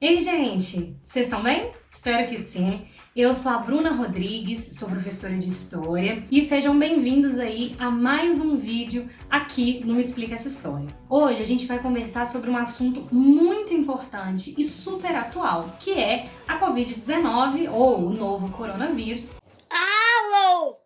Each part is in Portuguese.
Ei, gente! Vocês estão bem? Espero que sim. Eu sou a Bruna Rodrigues, sou professora de História e sejam bem-vindos aí a mais um vídeo aqui no Me Explica Essa História. Hoje a gente vai conversar sobre um assunto muito importante e super atual, que é a Covid-19 ou o novo coronavírus. Alô!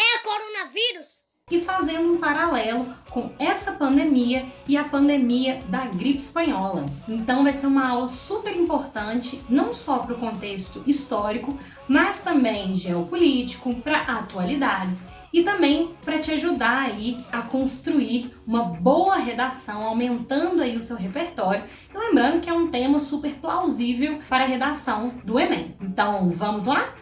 É coronavírus? E fazendo um paralelo com essa pandemia e a pandemia da gripe espanhola. Então vai ser uma aula super importante, não só para o contexto histórico, mas também geopolítico, para atualidades e também para te ajudar aí a construir uma boa redação, aumentando aí o seu repertório. E lembrando que é um tema super plausível para a redação do Enem. Então vamos lá?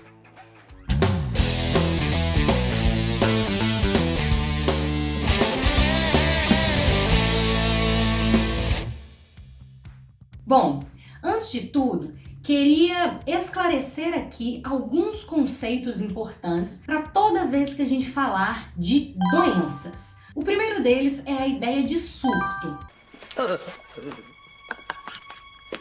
Bom, antes de tudo, queria esclarecer aqui alguns conceitos importantes para toda vez que a gente falar de doenças. O primeiro deles é a ideia de surto.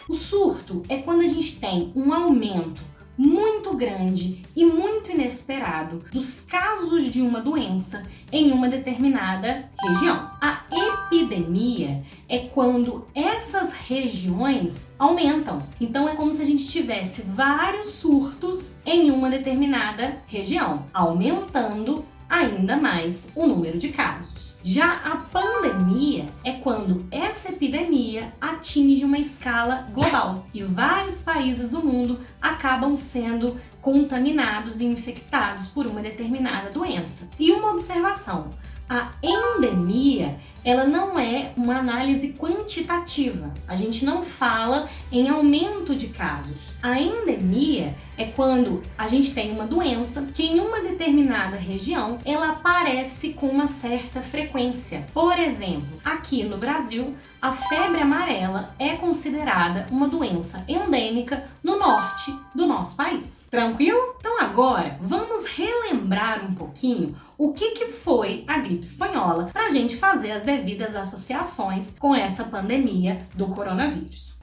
O surto é quando a gente tem um aumento muito grande e muito inesperado dos casos de uma doença em uma determinada região. A epidemia é quando essas regiões aumentam. Então é como se a gente tivesse vários surtos em uma determinada região, aumentando ainda mais o número de casos. Já a pandemia é quando essa epidemia atinge uma escala global e vários países do mundo acabam sendo contaminados e infectados por uma determinada doença. E uma observação: a endemia, ela não é uma análise quantitativa. A gente não fala em aumento de casos. A endemia é quando a gente tem uma doença que em uma determinada região ela aparece com uma certa frequência. Por exemplo, aqui no Brasil, a febre amarela é considerada uma doença endêmica no norte do nosso país. Tranquilo? Então agora vamos relembrar um pouquinho o que foi a gripe espanhola para a gente fazer as devidas associações com essa pandemia do coronavírus.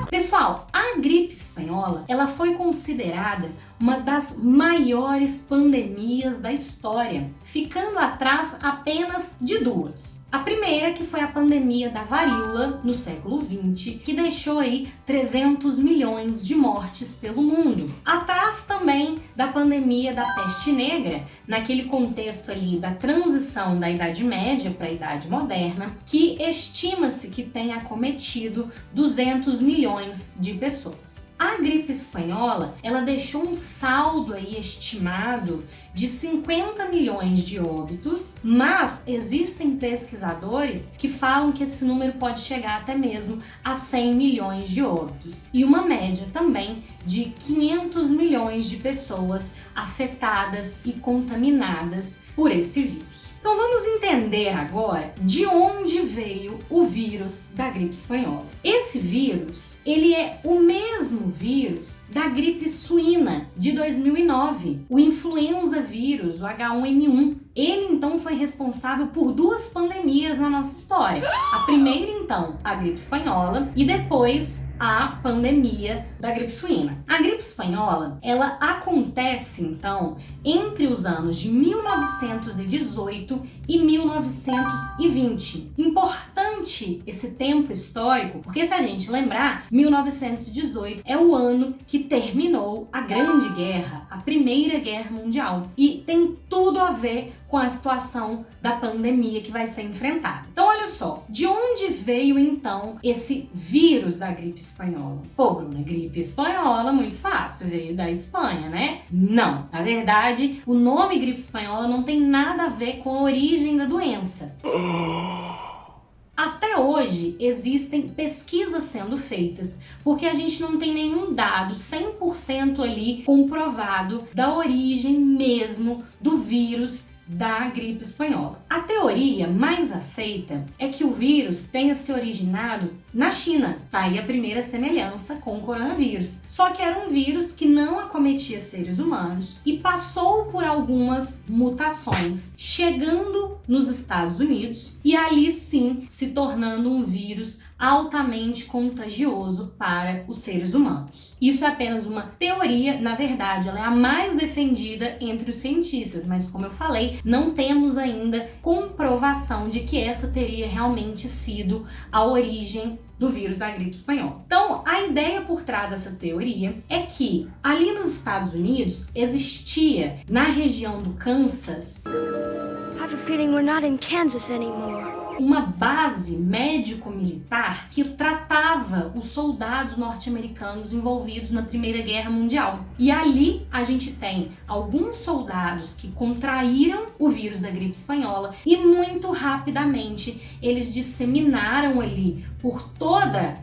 Pessoal, a gripe espanhola, ela foi considerada uma das maiores pandemias da história, ficando atrás apenas de duas. A primeira, que foi a pandemia da varíola no século XX, que deixou aí 300 milhões de mortes pelo mundo. Atrás também da pandemia da peste negra, naquele contexto ali da transição da Idade Média para a Idade Moderna, que estima-se que tenha acometido 200 milhões de pessoas. A gripe espanhola, ela deixou um saldo aí estimado de 50 milhões de óbitos, mas existem pesquisadores que falam que esse número pode chegar até mesmo a 100 milhões de óbitos e uma média também de 500 milhões de pessoas afetadas e contaminadas por esse vírus. Então vamos entender agora de onde veio o vírus da gripe espanhola. Esse vírus, ele é o mesmo vírus da gripe suína de 2009, o influenza vírus, o H1N1. Ele então foi responsável por duas pandemias na nossa história. A primeira então, a gripe espanhola, e depois a pandemia da gripe suína. A gripe espanhola, ela acontece então entre os anos de 1918 e 1920. Importante esse tempo histórico, porque se a gente lembrar, 1918 é o ano que terminou a Grande Guerra, a Primeira Guerra Mundial, e tem tudo a ver com a situação da pandemia que vai ser enfrentada. Então olha só, de onde veio então esse vírus da gripe espanhola? Pô, Bruna, gripe espanhola, muito fácil, veio da Espanha, né? Não, na verdade, o nome gripe espanhola não tem nada a ver com a origem da doença. Até hoje existem pesquisas sendo feitas, porque a gente não tem nenhum dado 100% ali comprovado da origem mesmo do vírus da gripe espanhola. A teoria mais aceita é que o vírus tenha se originado na China. Tá aí a primeira semelhança com o coronavírus. Só que era um vírus que não acometia seres humanos e passou por algumas mutações, chegando nos Estados Unidos e ali sim se tornando um vírus altamente contagioso para os seres humanos. Isso é apenas uma teoria, na verdade, ela é a mais defendida entre os cientistas, mas como eu falei, não temos ainda comprovação de que essa teria realmente sido a origem do vírus da gripe espanhola. Então, a ideia por trás dessa teoria é que ali nos Estados Unidos existia, na região do Kansas, uma base médico-militar que tratava os soldados norte-americanos envolvidos na Primeira Guerra Mundial. E ali a gente tem alguns soldados que contraíram o vírus da gripe espanhola e muito rapidamente eles disseminaram ali por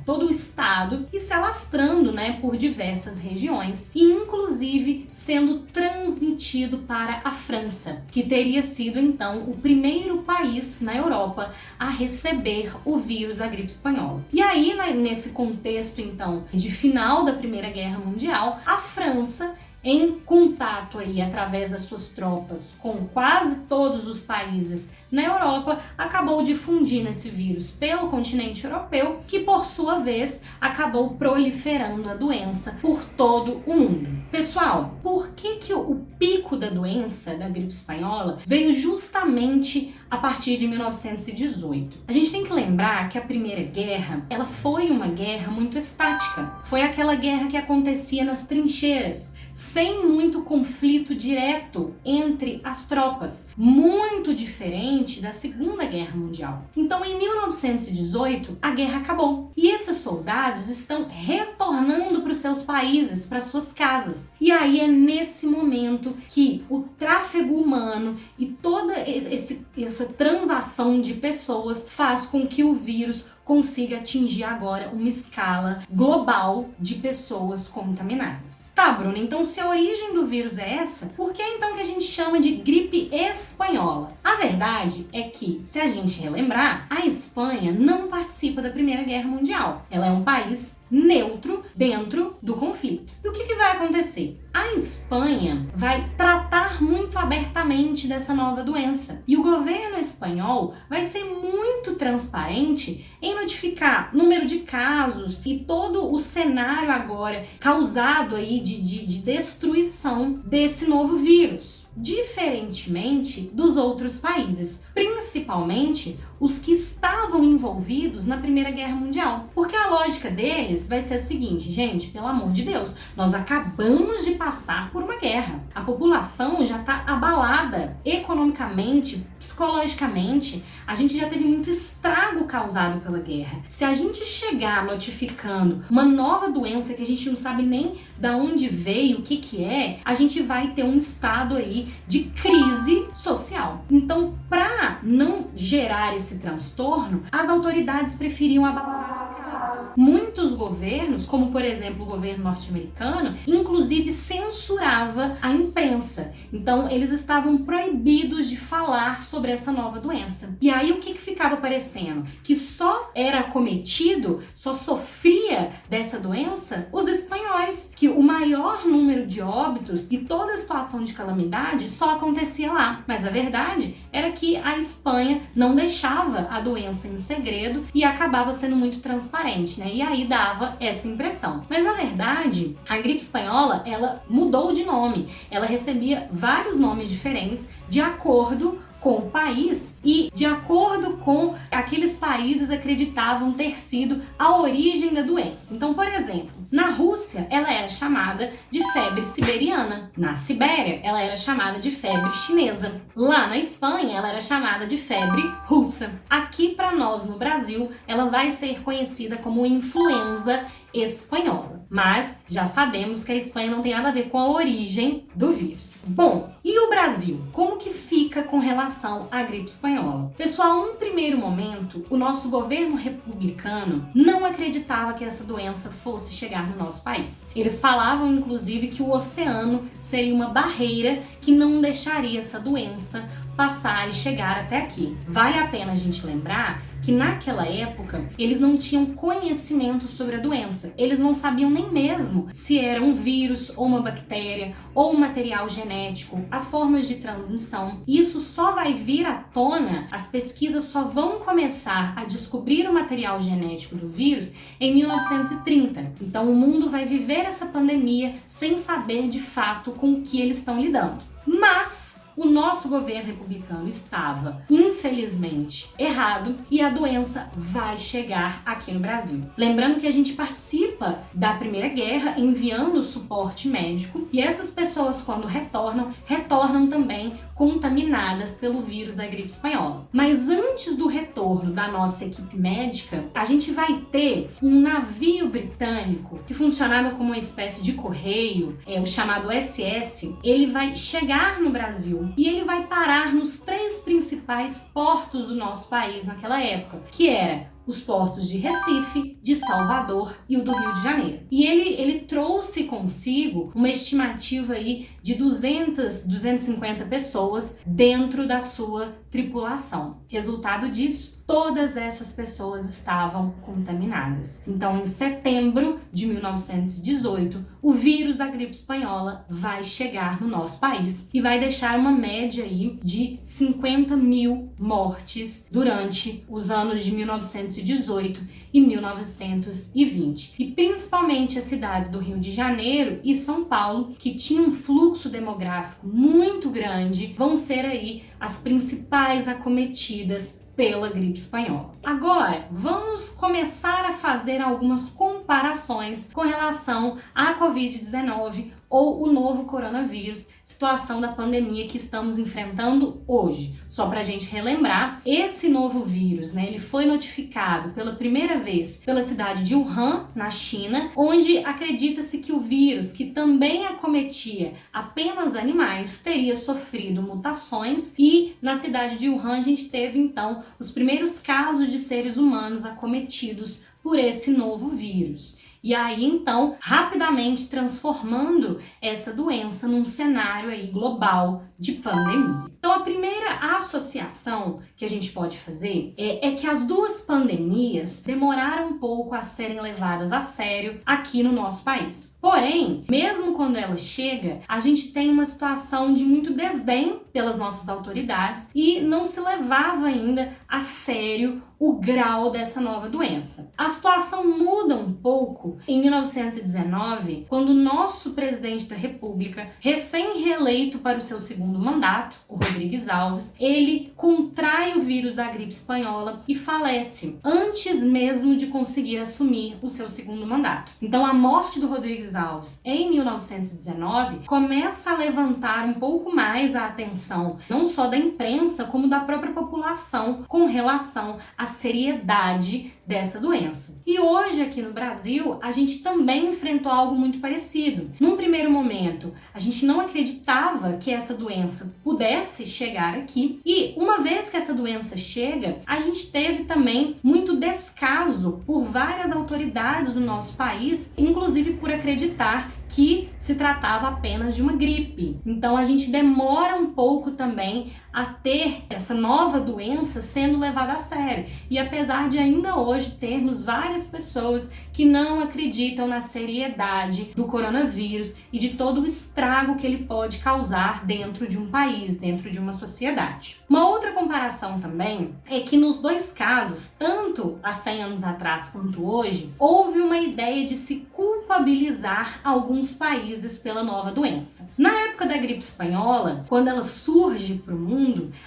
todo o estado e se alastrando, por diversas regiões e inclusive sendo transmitido para a França, que teria sido então o primeiro país na Europa a receber o vírus da gripe espanhola. E aí, nesse contexto então de final da Primeira Guerra Mundial, a França, em contato aí através das suas tropas com quase todos os países na Europa, acabou difundindo esse vírus pelo continente europeu, que por sua vez acabou proliferando a doença por todo o mundo. Pessoal, por que o pico da doença da gripe espanhola veio justamente a partir de 1918? A gente tem que lembrar que a Primeira Guerra, ela foi uma guerra muito estática. Foi aquela guerra que acontecia nas trincheiras, sem muito conflito direto entre as tropas, muito diferente da Segunda Guerra Mundial. Então, em 1918, a guerra acabou e esses soldados estão retornando para os seus países, para suas casas. E aí é nesse momento que o tráfego humano e toda essa transação de pessoas faz com que o vírus consiga atingir agora uma escala global de pessoas contaminadas. Tá, Bruna, então se a origem do vírus é essa, por que então que a gente chama de gripe espanhola? A verdade é que, se a gente relembrar, a Espanha não participa da Primeira Guerra Mundial. Ela é um país neutro dentro do conflito. E o que vai acontecer? A Espanha vai tratar muito abertamente dessa nova doença. E o governo espanhol vai ser muito transparente em notificar número de casos e todo o cenário agora causado aí de destruição desse novo vírus, diferentemente dos outros países, principalmente os que estavam envolvidos na Primeira Guerra Mundial. Porque a lógica deles vai ser a seguinte: gente, pelo amor de Deus, nós acabamos de passar por uma guerra. A população já está abalada economicamente, psicologicamente. A gente já teve muito estrago causado pela guerra. Se a gente chegar notificando uma nova doença que a gente não sabe nem da onde veio, o que é, a gente vai ter um estado aí de crise social. Então, para não gerar esse transtorno, as autoridades preferiam abafar os casos. Muitos governos, como por exemplo o governo norte-americano, inclusive censurava a imprensa. Então, eles estavam proibidos de falar sobre essa nova doença. E aí, o que ficava parecendo? Que só era acometido, só sofria dessa doença os espanhóis, que o maior número de óbitos e toda a situação de calamidade só acontecia lá. Mas a verdade era que a Espanha não deixava a doença em segredo e acabava sendo muito transparente, E aí dava essa impressão. Mas na verdade, a gripe espanhola, ela mudou de nome. Ela recebia vários nomes diferentes de acordo com o país e de acordo com aqueles países acreditavam ter sido a origem da doença. Então, por exemplo, na Rússia, ela era chamada de febre siberiana. Na Sibéria, ela era chamada de febre chinesa. Lá na Espanha, ela era chamada de febre russa. Aqui para nós no Brasil, ela vai ser conhecida como influenza espanhola. Mas já sabemos que a Espanha não tem nada a ver com a origem do vírus. Bom, e o Brasil? Como que fica com relação à gripe espanhola? Pessoal, num primeiro momento, o nosso governo republicano não acreditava que essa doença fosse chegar no nosso país. Eles falavam, inclusive, que o oceano seria uma barreira que não deixaria essa doença passar e chegar até aqui. Vale a pena a gente lembrar que naquela época eles não tinham conhecimento sobre a doença. Eles não sabiam nem mesmo se era um vírus ou uma bactéria ou um material genético, as formas de transmissão. Isso só vai vir à tona, as pesquisas só vão começar a descobrir o material genético do vírus em 1930. Então o mundo vai viver essa pandemia sem saber de fato com o que eles estão lidando. Mas o nosso governo republicano estava, infelizmente, errado e a doença vai chegar aqui no Brasil. Lembrando que a gente participa da Primeira Guerra enviando suporte médico e essas pessoas, quando retornam também contaminadas pelo vírus da gripe espanhola. Mas antes do retorno da nossa equipe médica, a gente vai ter um navio britânico que funcionava como uma espécie de correio, o chamado SS. Ele vai chegar no Brasil e ele vai parar nos 3 principais portos do nosso país naquela época, que era os portos de Recife, de Salvador e o do Rio de Janeiro. E ele trouxe consigo uma estimativa aí de 250 pessoas dentro da sua tripulação. Resultado disso, todas essas pessoas estavam contaminadas. Então, em setembro de 1918, o vírus da gripe espanhola vai chegar no nosso país e vai deixar uma média aí de 50 mil mortes durante os anos de 1918 e 1920. E principalmente as cidades do Rio de Janeiro e São Paulo, que tinham um fluxo demográfico muito grande, vão ser aí as principais acometidas pela gripe espanhola. Agora, vamos começar a fazer algumas comparações com relação à Covid-19 ou o novo coronavírus, situação da pandemia que estamos enfrentando hoje. Só para a gente relembrar, esse novo vírus, ele foi notificado pela primeira vez pela cidade de Wuhan, na China, onde acredita-se que o vírus, que também acometia apenas animais, teria sofrido mutações e na cidade de Wuhan a gente teve então os primeiros casos de seres humanos acometidos por esse novo vírus. E aí, então, rapidamente transformando essa doença num cenário aí global de pandemia. Então, a primeira associação que a gente pode fazer é que as duas pandemias demoraram um pouco a serem levadas a sério aqui no nosso país. Porém, mesmo quando ela chega, a gente tem uma situação de muito desdém pelas nossas autoridades e não se levava ainda a sério o grau dessa nova doença. A situação muda um pouco em 1919, quando o nosso presidente da República, recém-reeleito para o seu segundo mandato, o Rodrigues Alves, ele contrai o vírus da gripe espanhola e falece antes mesmo de conseguir assumir o seu segundo mandato. Então, a morte do Rodrigues Alves em 1919 começa a levantar um pouco mais a atenção, não só da imprensa, como da própria população com relação à seriedade dessa doença. E hoje aqui no Brasil, a gente também enfrentou algo muito parecido. Num primeiro momento, a gente não acreditava que essa doença pudesse chegar aqui e uma vez que essa doença chega, a gente teve também muito descaso por várias autoridades do nosso país, inclusive por acreditar que se tratava apenas de uma gripe. Então a gente demora um pouco também a ter essa nova doença sendo levada a sério. E apesar de ainda hoje termos várias pessoas que não acreditam na seriedade do coronavírus e de todo o estrago que ele pode causar dentro de um país, dentro de uma sociedade. Uma outra comparação também é que nos dois casos, tanto há 100 anos atrás quanto hoje, houve uma ideia de se culpabilizar alguns países pela nova doença. Na época da gripe espanhola, quando ela surge para o mundo,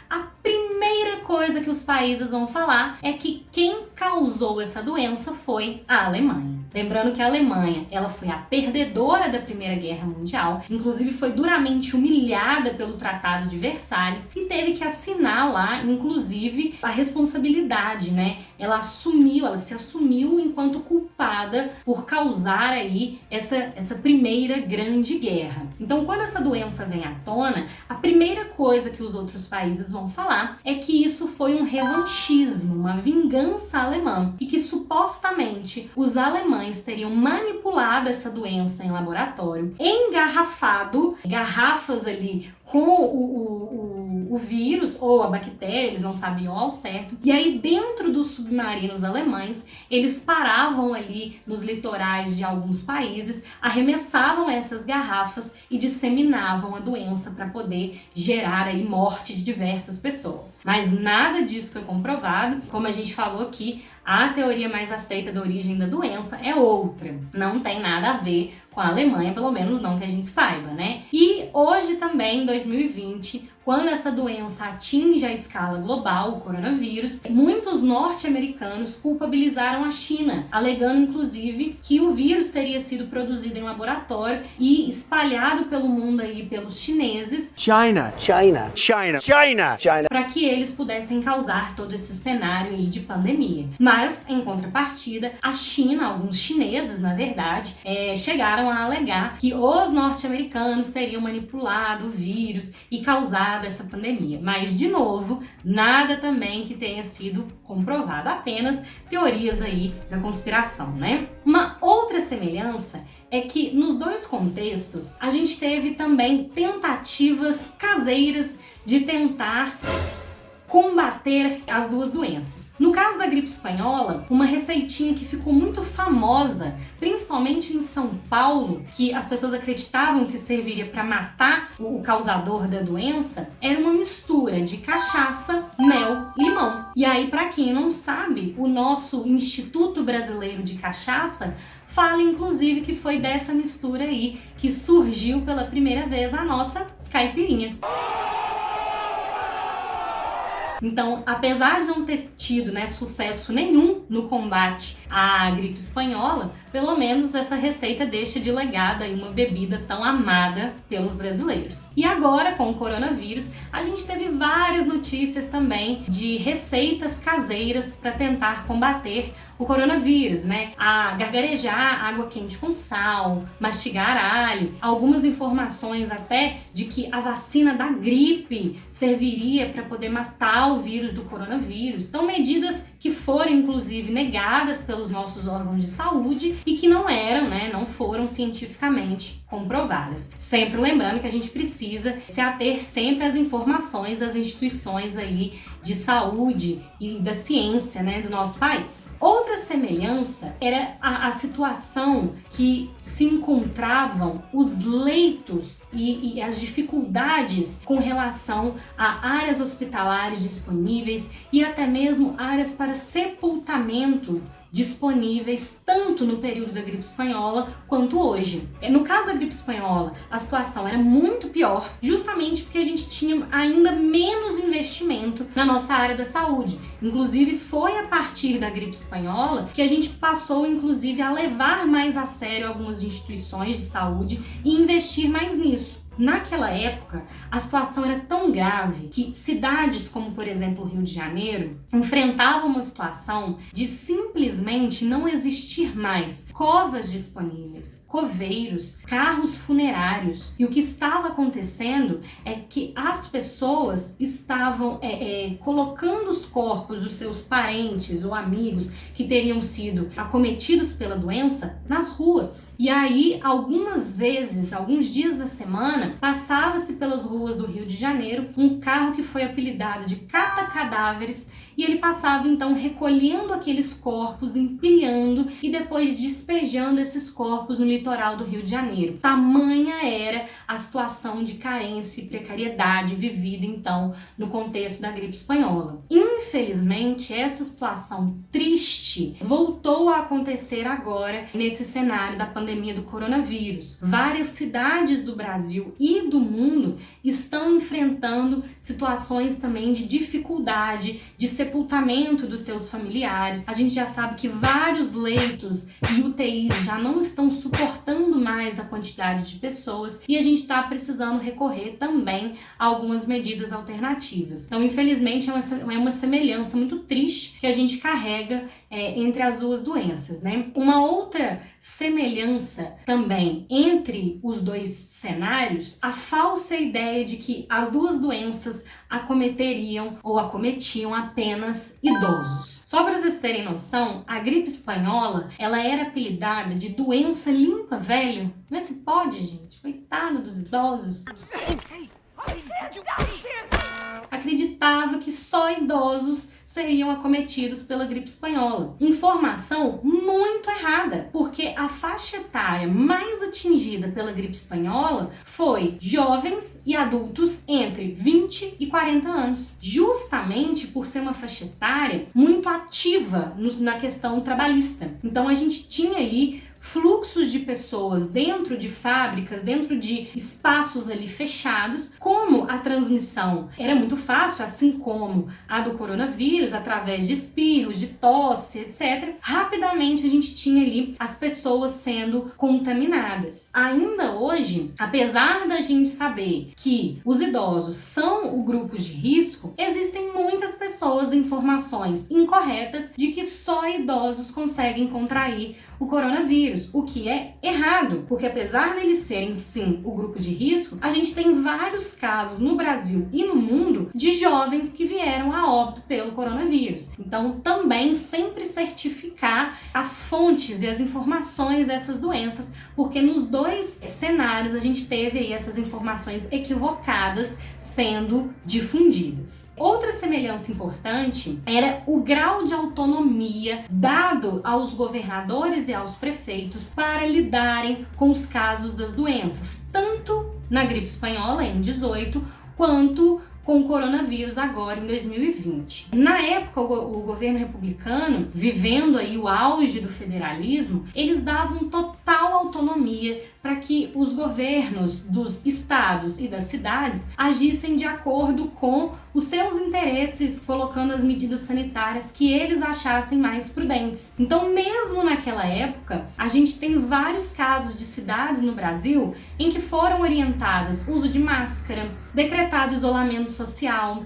a primeira coisa que os países vão falar é que quem causou essa doença foi a Alemanha. Lembrando que a Alemanha, ela foi a perdedora da Primeira Guerra Mundial, inclusive foi duramente humilhada pelo Tratado de Versalhes e teve que assinar lá, inclusive, a responsabilidade, Ela se assumiu enquanto culpada por causar aí essa primeira grande guerra. Então, quando essa doença vem à tona, a primeira coisa que os outros países vão falar é que isso foi um revanchismo, uma vingança alemã e que supostamente os alemães teriam manipulado essa doença em laboratório, engarrafado garrafas ali com o o vírus ou a bactéria, eles não sabiam ao certo. E aí, dentro dos submarinos alemães, eles paravam ali nos litorais de alguns países, arremessavam essas garrafas e disseminavam a doença para poder gerar aí morte de diversas pessoas. Mas nada disso foi comprovado. Como a gente falou aqui, a teoria mais aceita da origem da doença é outra. Não tem nada a ver com a Alemanha, pelo menos não que a gente saiba, né? E hoje também, em 2020, quando essa doença atinge a escala global, o coronavírus, muitos norte-americanos culpabilizaram a China, alegando inclusive que o vírus teria sido produzido em laboratório e espalhado pelo mundo aí pelos chineses, para que eles pudessem causar todo esse cenário aí de pandemia. Mas, em contrapartida, a China, alguns chineses, na verdade, chegaram a alegar que os norte-americanos teriam manipulado o vírus e causado essa pandemia. Mas, de novo, nada também que tenha sido comprovado, apenas teorias aí da conspiração, né? Uma outra semelhança é que nos dois contextos a gente teve também tentativas caseiras de tentar combater as duas doenças. No caso da gripe espanhola, uma receitinha que ficou muito famosa, principalmente em São Paulo, que as pessoas acreditavam que serviria para matar o causador da doença, era uma mistura de cachaça, mel e limão. E aí, para quem não sabe, o nosso Instituto Brasileiro de Cachaça fala inclusive que foi dessa mistura aí que surgiu pela primeira vez a nossa caipirinha. Então, apesar de não ter tido, sucesso nenhum no combate à gripe espanhola, pelo menos essa receita deixa de legado aí uma bebida tão amada pelos brasileiros. E agora, com o coronavírus, a gente teve várias notícias também de receitas caseiras para tentar combater o coronavírus, A gargarejar água quente com sal, mastigar alho, algumas informações até de que a vacina da gripe serviria para poder matar o vírus do coronavírus. Então, medidas que foram inclusive negadas pelos nossos órgãos de saúde e que não eram, não foram cientificamente comprovadas. Sempre lembrando que a gente precisa se ater sempre às informações das instituições aí de saúde e da ciência, do nosso país. Outra semelhança era a situação que se encontravam os leitos e as dificuldades com relação a áreas hospitalares disponíveis e até mesmo áreas para sepultamento disponíveis tanto no período da gripe espanhola quanto hoje. No caso da gripe espanhola, a situação era muito pior, justamente porque a gente tinha ainda menos investimento na nossa área da saúde. Inclusive, foi a partir da gripe espanhola que a gente passou, inclusive, a levar mais a sério algumas instituições de saúde e investir mais nisso. Naquela época, a situação era tão grave que cidades como, por exemplo, o Rio de Janeiro, enfrentavam uma situação de simplesmente não existir mais covas disponíveis, coveiros, carros funerários. E o que estava acontecendo é que as pessoas estavam colocando os corpos dos seus parentes ou amigos que teriam sido acometidos pela doença nas ruas. E aí, algumas vezes, alguns dias da semana, passava-se pelas ruas do Rio de Janeiro um carro que foi apelidado de cata-cadáveres e ele passava então recolhendo aqueles corpos, empilhando e depois despejando esses corpos no litoral do Rio de Janeiro. Tamanha era a situação de carência e precariedade vivida então no contexto da gripe espanhola. Infelizmente, essa situação triste voltou a acontecer agora nesse cenário da pandemia do coronavírus. Várias cidades do Brasil e do mundo estão enfrentando situações também de dificuldade, de sepultamento dos seus familiares. A gente já sabe que vários leitos e UTIs já não estão suportando mais a quantidade de pessoas e a gente está precisando recorrer também a algumas medidas alternativas. Então, infelizmente, é uma semelhança muito triste que a gente carrega entre as duas doenças, Uma outra semelhança também entre os dois cenários, a falsa ideia de que as duas doenças acometeriam ou acometiam apenas idosos. Só para vocês terem noção, a gripe espanhola, ela era apelidada de doença limpa velho. Vê se pode, gente. Coitado dos idosos. acreditava que só idosos seriam acometidos pela gripe espanhola. Informação muito errada, porque a faixa etária mais atingida pela gripe espanhola foi jovens e adultos entre 20 e 40 anos, justamente por ser uma faixa etária muito ativa na questão trabalhista. Então a gente tinha ali fluxos de pessoas dentro de fábricas, dentro de espaços ali fechados. Como a transmissão era muito fácil, assim como a do coronavírus, através de espirros, de tosse, etc., rapidamente a gente tinha ali as pessoas sendo contaminadas. Ainda hoje, apesar da gente saber que os idosos são o grupo de risco, existem muitas pessoas e informações incorretas de que só idosos conseguem contrair o coronavírus, o que é errado, porque apesar deles serem sim o grupo de risco, a gente tem vários casos no Brasil e no mundo de jovens que vieram a óbito pelo coronavírus. Então também sempre certificar as fontes e as informações dessas doenças, porque nos dois cenários a gente teve aí essas informações equivocadas sendo difundidas. Outra semelhança importante era o grau de autonomia dado aos governadores e aos prefeitos para lidarem com os casos das doenças, tanto na gripe espanhola em 18, quanto com o coronavírus agora em 2020. Na época, o governo republicano, vivendo aí o auge do federalismo, eles davam total autonomia para que os governos dos estados e das cidades agissem de acordo com os seus interesses, colocando as medidas sanitárias que eles achassem mais prudentes. Então, mesmo naquela época, a gente tem vários casos de cidades no Brasil em que foram orientadas uso de máscara, decretado isolamento social,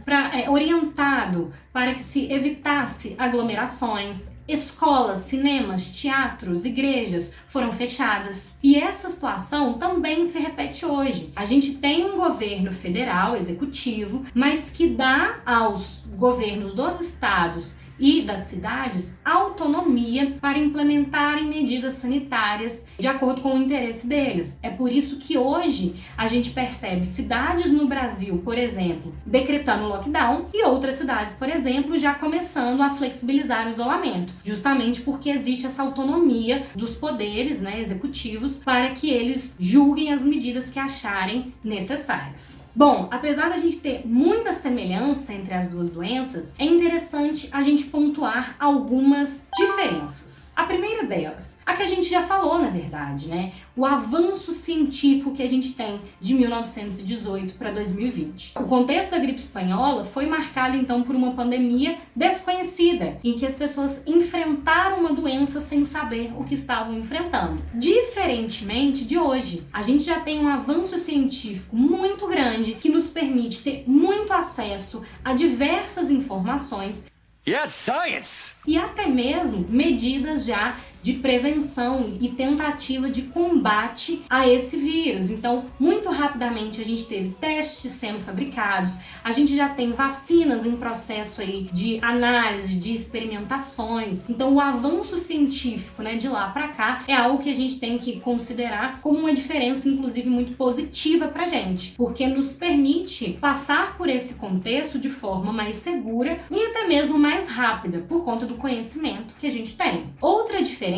orientado para que se evitasse aglomerações. Escolas, cinemas, teatros, igrejas foram fechadas. E essa situação também se repete hoje. A gente tem um governo federal, executivo, mas que dá aos governos dos estados e das cidades autonomia para implementarem medidas sanitárias de acordo com o interesse deles. É por isso que hoje a gente percebe cidades no Brasil, por exemplo, decretando lockdown e outras cidades, por exemplo, já começando a flexibilizar o isolamento, justamente porque existe essa autonomia dos poderes, executivos, para que eles julguem as medidas que acharem necessárias. Bom, apesar da gente ter muita semelhança entre as duas doenças, é interessante a gente pontuar algumas diferenças. A primeira delas, a que a gente já falou, na verdade, o avanço científico que a gente tem de 1918 para 2020. O contexto da gripe espanhola foi marcado, então, por uma pandemia desconhecida, em que as pessoas enfrentaram uma doença sem saber o que estavam enfrentando. Diferentemente de hoje, a gente já tem um avanço científico muito grande que nos permite ter muito acesso a diversas informações. Yes, science! E até mesmo medidas já de prevenção e tentativa de combate a esse vírus. Então, muito rapidamente a gente teve testes sendo fabricados, a gente já tem vacinas em processo aí de análise, de experimentações. Então, o avanço científico, de lá para cá é algo que a gente tem que considerar como uma diferença, inclusive, muito positiva pra gente, porque nos permite passar por esse contexto de forma mais segura e até mesmo mais rápida, por conta do conhecimento que a gente tem. Outra diferença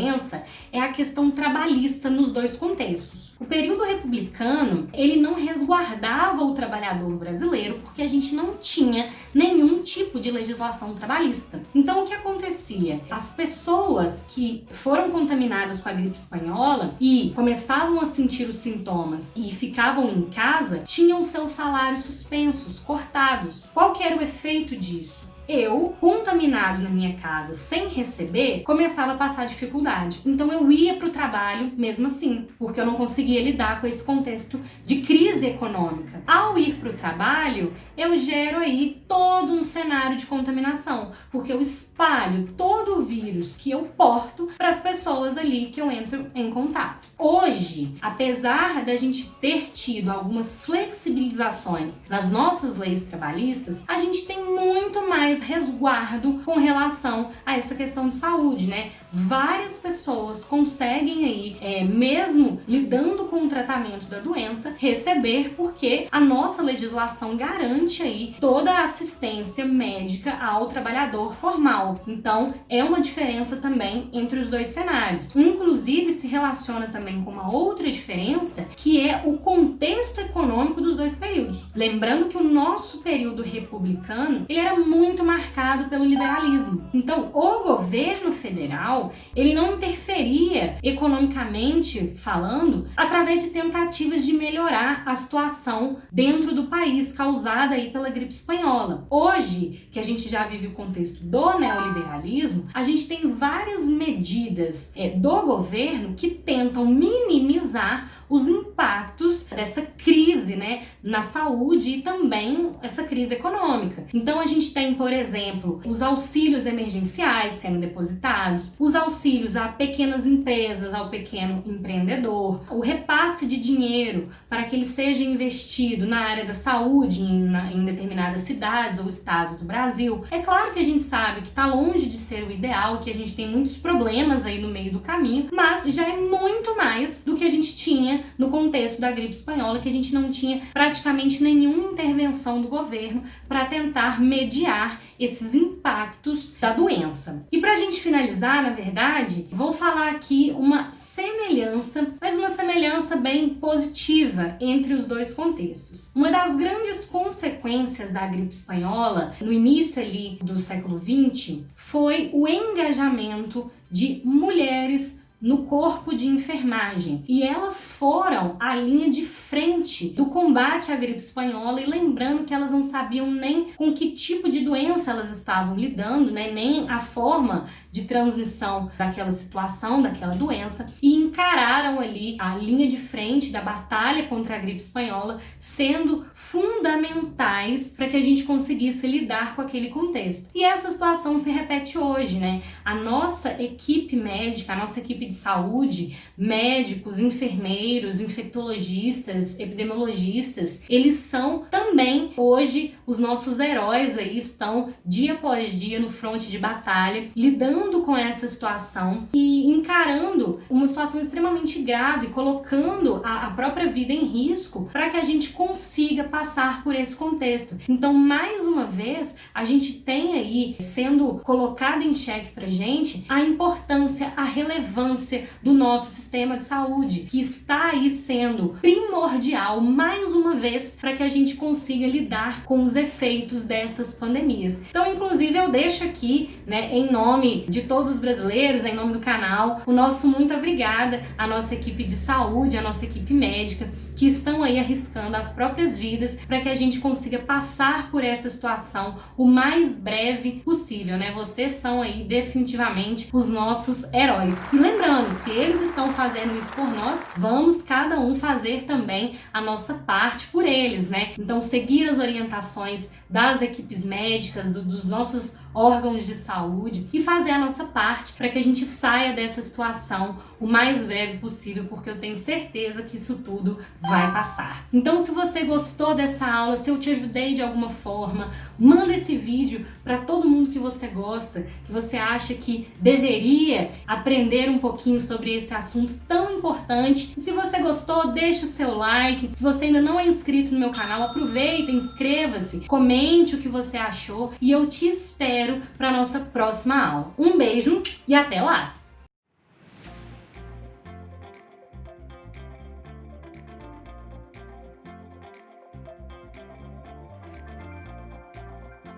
é a questão trabalhista nos dois contextos. O período republicano, ele não resguardava o trabalhador brasileiro porque a gente não tinha nenhum tipo de legislação trabalhista. Então, o que acontecia? As pessoas que foram contaminadas com a gripe espanhola e começavam a sentir os sintomas e ficavam em casa, tinham seus salários suspensos, cortados. Qual que era o efeito disso? Eu, contaminado na minha casa sem receber, começava a passar dificuldade. Então eu ia para o trabalho mesmo assim, porque eu não conseguia lidar com esse contexto de crise econômica. Ao ir para o trabalho, eu gero aí todo um cenário de contaminação, porque eu espalho todo o vírus que eu porto para as pessoas ali que eu entro em contato. Hoje, apesar da gente ter tido algumas flexibilizações nas nossas leis trabalhistas, a gente tem muito mais mais resguardo com relação a essa questão de saúde, né? Várias pessoas conseguem aí, mesmo lidando com o tratamento da doença, receber, porque a nossa legislação garante aí toda a assistência médica ao trabalhador formal. Então, é uma diferença também entre os dois cenários. Inclusive, se relaciona também com uma outra diferença, que é o contexto econômico dos dois períodos. Lembrando que o nosso período republicano, ele era muito marcado pelo liberalismo. Então, o governo federal, ele não interferia economicamente falando através de tentativas de melhorar a situação dentro do país causada aí pela gripe espanhola. Hoje, que a gente já vive o contexto do neoliberalismo, a gente tem várias medidas do governo que tentam minimizar os impactos dessa crise, né, na saúde e também essa crise econômica. Então a gente tem, por exemplo, os auxílios emergenciais sendo depositados, os auxílios a pequenas empresas, ao pequeno empreendedor, o repasse de dinheiro para que ele seja investido na área da saúde em determinadas cidades ou estados do Brasil. É claro que a gente sabe que está longe de ser o ideal, que a gente tem muitos problemas aí no meio do caminho, mas já é muito mais do que a gente tinha no contexto da gripe espanhola, que a gente não tinha praticamente nenhuma intervenção do governo para tentar mediar esses impactos da doença. E para a gente finalizar, na verdade, vou falar aqui uma semelhança, mas uma semelhança bem positiva entre os dois contextos. Uma das grandes consequências da gripe espanhola, no início ali do século XX, foi o engajamento de mulheres no corpo de enfermagem, e elas foram a linha de frente do combate à gripe espanhola, e lembrando que elas não sabiam nem com que tipo de doença elas estavam lidando, né, nem a forma de transmissão daquela situação, daquela doença, e encararam ali a linha de frente da batalha contra a gripe espanhola, sendo fundamentais para que a gente conseguisse lidar com aquele contexto. E essa situação se repete hoje, né? A nossa equipe médica, a nossa equipe de saúde, médicos, enfermeiros, infectologistas, epidemiologistas, eles são também hoje os nossos heróis aí, estão dia após dia no fronte de batalha, lidando com essa situação e encarando uma situação extremamente grave, colocando a própria vida em risco para que a gente consiga passar por esse contexto. Então, mais uma vez, a gente tem aí sendo colocado em xeque pra gente a importância, a relevância do nosso sistema de saúde, que está aí sendo primordial, mais uma vez, para que a gente consiga lidar com os efeitos dessas pandemias. Então, inclusive, eu deixo aqui, né, em nome de todos os brasileiros, em nome do canal, o nosso muito obrigada à nossa equipe de saúde, à nossa equipe médica, que estão aí arriscando as próprias vidas para que a gente consiga passar por essa situação o mais breve possível, né? Vocês são aí definitivamente os nossos heróis. E lembrando, se eles estão fazendo isso por nós, vamos cada um fazer também a nossa parte por eles, né? Então, seguir as orientações das equipes médicas, dos nossos órgãos de saúde e fazer a nossa parte para que a gente saia dessa situação o mais breve possível, porque eu tenho certeza que isso tudo vai passar. Então, se você gostou dessa aula, se eu te ajudei de alguma forma, manda esse vídeo para todo mundo que você gosta, que você acha que deveria aprender um pouquinho sobre esse assunto tão importante. E se você gostou, deixa o seu like. Se você ainda não é inscrito no meu canal, aproveita, inscreva-se, comente o que você achou e eu te espero para nossa próxima aula. Um beijo e até lá!